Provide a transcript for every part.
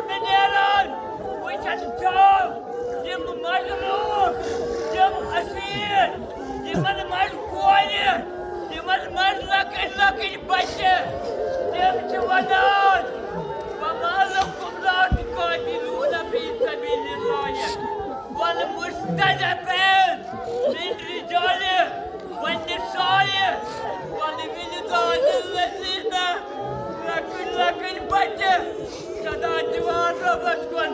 meneer, we zijn zo. Je moet maar doen. Je moet asien. Je moet maar gooien. Je moet maar lekker badje. Je moet je wanan. وما لكم لا تقاتلون في سبيل الله والمستضعفين من الرجال والنساء والولدان الذين لكن بچه सदा दीवार रबस्कुन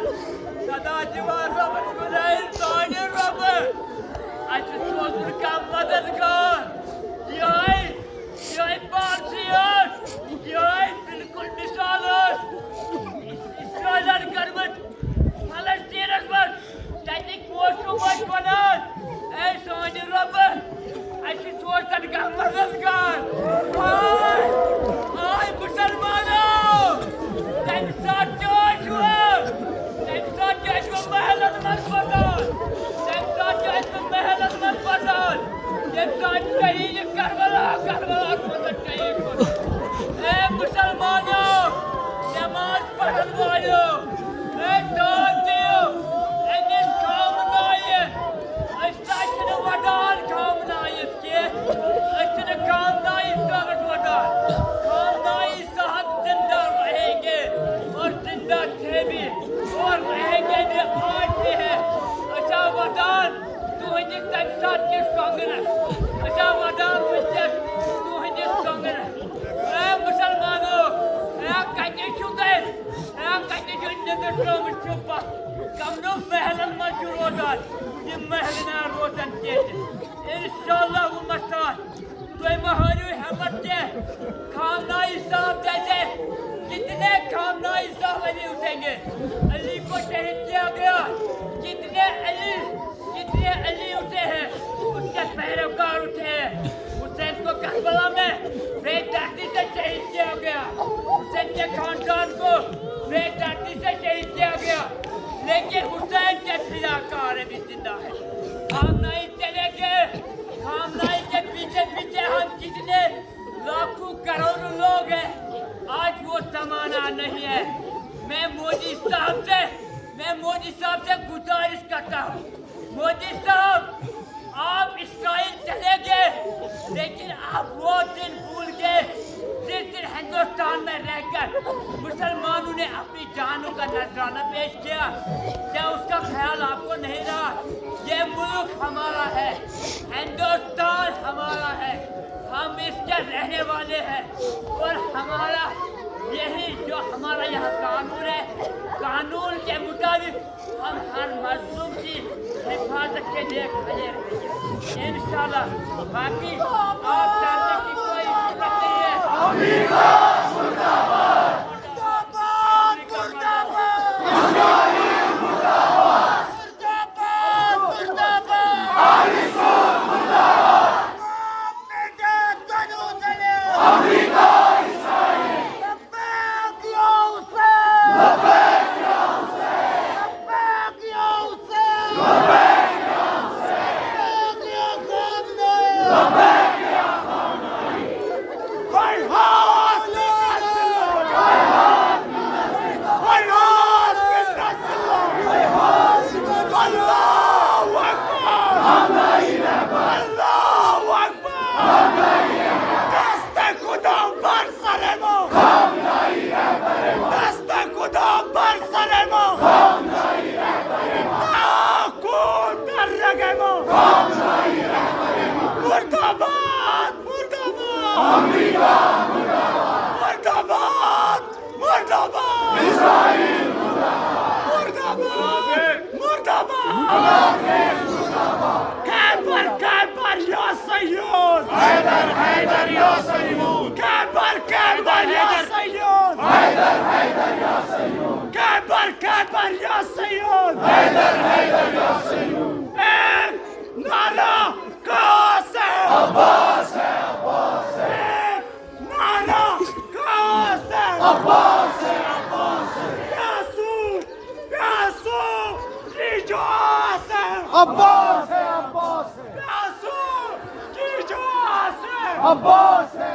है इंसान रब अच्छे सोचने का मददगार ये बादशाह ये बिल्कुल मिसाल है İsrail'in garbet Palestin'in var tetik boşluğumuz banan ey sani Rabbi açı soğuktan kalmadızgar ay Müslümanım temsat Joshua mehelet merfadan temsat merfadan temsat şehit Karbala kurban şehit ey Müslümanım namaz पढ़न वालों दान दियो इस काम नाये अस्ताचन वडान काम नाये के अस्ताचन काम नाये सागत वडान काम नाये साहब जिंदा रहेंगे और जिंदा थे भी और रहेंगे भी आज भी है अच्छा वडान तू हिंदी तंसात के संगना अच्छा वडान मुझे तू हिंदी संगना मुसलमानों कहते शुद्ध Nöbet çupa, kamno mehlen maçurodan, ये महलना रोशन के इंशाल्लाह वो मस्तान तो महारू हमते खामना हिसाब जैसे कितने खामना हिसाब अली उठेंगे अली को शहीद किया गया कितने अली उठे हैं उसके पैरोकार उठे हैं हुसैन को करबला में बेदर्दी से शहीद किया गया हुसैन के खानदान को बेदर्दी से शहीद किया गया लेकिन हुसैन के फिदाकार भी जिंदा है हम नहीं चलेंगे हम नहीं के पीछे हम कितने लाखों करोड़ों लोग हैं आज वो जमाना नहीं है मैं मोदी साहब से गुजारिश करता हूँ मोदी साहब आप इस्राइल चले गए लेकिन आप वो दिन भूल गए जिस दिन हिंदुस्तान में रहकर मुसलमानों ने अपनी जानों का नजराना पेश किया क्या उसका ख्याल आपको नहीं रहा ये मुल्क हमारा है हिंदुस्तान हमारा है हम इसके रहने वाले हैं और हमारा यही जो हमारा यहाँ कानून है कानून के मुताबिक हम हर मजलूम की हिफाजत के लिए खड़े रहेंगे इंशाल्लाह बाकी आप जानने की कोई जरूरत नहीं है अमेरिका मुर्दाबाद मुर्दाबाद इस्राइल मुर्दाबाद मुर्दाबाद पाकिस्तान मुर्दाबाद अमेरिका कैबर या सैयद हैदर या सैयद कैबर या सैयद हैदर या सैयद कैबर या सैयद हैदर या सैयद एक नारा कासे अब्बास है एक नारा कासे अब्बास है यासू रिजास है अब्बास है प्यासू रिजास है अब्बास है